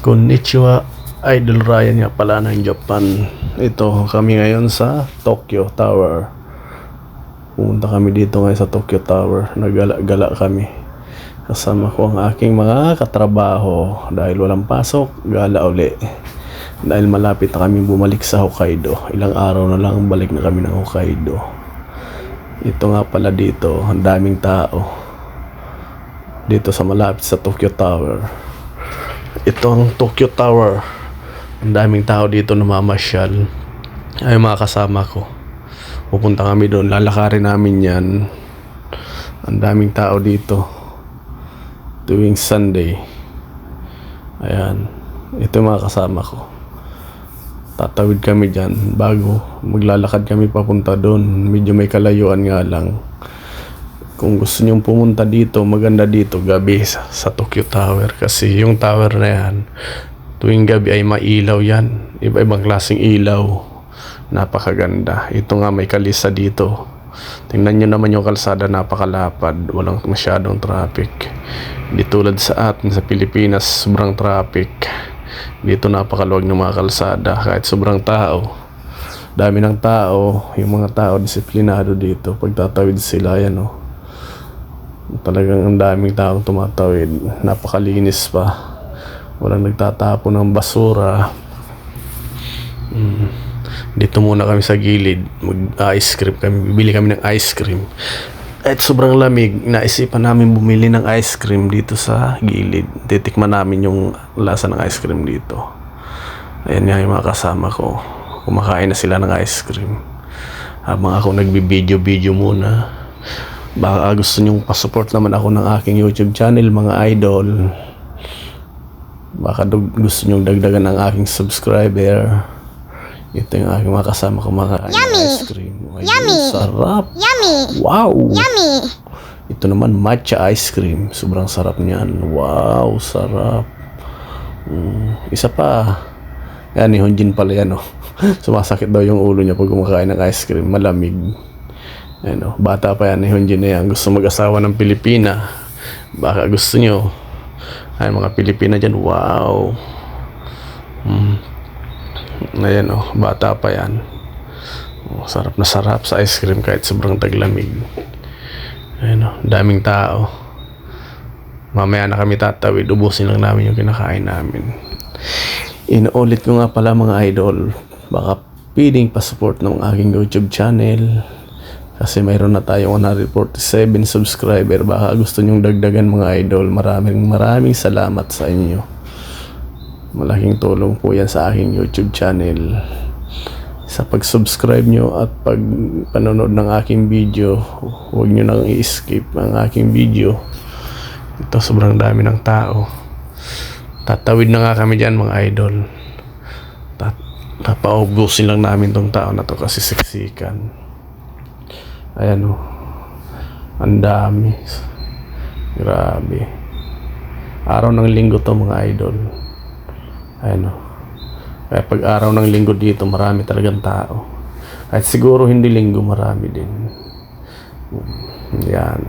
Konnichiwa, Idol Ryan nga pala ng Japan. Ito kami ngayon sa Tokyo Tower. Pumunta kami dito ngayon sa Tokyo Tower. Nagala-gala kami. Kasama ko ang aking mga katrabaho. Dahil walang pasok, gala uli. Dahil malapit na kami bumalik sa Hokkaido. Ilang araw na lang balik na kami ng Hokkaido. Ito nga pala dito, ang daming tao. Dito sa malapit sa Tokyo Tower. Ito ang Tokyo Tower. Ang daming tao dito namamasyal. Ay mga kasama ko. Pupunta kami doon. Lalakarin namin yan. Ang daming tao dito. Tuwing Sunday. Ayan. Ito mga kasama ko. Tatawid kami dyan. Bago maglalakad kami papunta doon. Medyo may kalayuan nga lang. Kung gusto nyong pumunta dito, maganda dito gabi sa Tokyo Tower. Kasi yung tower na yan, tuwing gabi ay mailaw yan. Iba-ibang klaseng ilaw. Napakaganda. Ito nga may kalisa dito. Tingnan nyo naman yung kalsada, napakalapad. Walang masyadong traffic. Di tulad sa atin sa Pilipinas, sobrang traffic. Dito napakaluwag ng mga kalsada. Kahit sobrang tao. Dami ng tao. Yung mga tao disiplinado dito. Pagtatawid sila, yan o. Talagang ang daming taong tumatawid. Napakalinis pa. Walang nagtatapon ng basura. Dito muna kami sa gilid. Mag-ice cream kami. Bibili kami ng ice cream. At sobrang lamig, naisipan namin bumili ng ice cream dito sa gilid. Titikman namin yung lasa ng ice cream dito. Ayan nga yung mga kasama ko. Kumakain na sila ng ice cream. Habang ako nagbibideo-video muna. Baka gusto nyong pasupport naman ako ng aking YouTube channel, mga idol. Baka gusto nyong dagdagan ng aking subscriber. Ito yung aking mga kasama kumakain ng ice cream. Ay, Yummy! Sarap! Yummy! Wow! Yummy! Ito naman matcha ice cream. Sobrang sarap niyan. Wow! Sarap! Isa pa. Yan, ni Honjin pala yan. Oh. Sumasakit daw yung ulo niya pag kumakain ng ice cream. Malamig. Ano, bata pa yan ni Honjin na yan. Gusto mag-asawa ng Pilipina. Baka gusto nyo. Ay, mga Pilipina dyan. Wow. Ayan o, bata pa yan. Sarap na sarap sa ice cream kahit sobrang taglamig. Ayan o, daming tao. Mamaya na kami tatawid. Ubusin lang namin yung kinakain namin. Inuulit ko nga pala mga idol. Baka piling pa-support ng aking YouTube channel. Kasi mayroon na tayong 147 subscriber. Baka gusto nyong dagdagan mga idol. Maraming salamat sa inyo. Malaking tulong po yan sa aking YouTube channel. Sa pag-subscribe nyo at pag-panonood ng aking video, huwag nyo nang i-skip ang aking video. Ito sobrang dami ng tao. Tatawid na nga kami dyan mga idol. Papaubusin lang namin tong tao na to kasi siksikan. Ayan o. Ang dami. Grabe. Araw ng linggo to mga idol. Ayan o. Kaya pag araw ng linggo dito, marami talagang tao. Kahit siguro hindi linggo, marami din. Yan.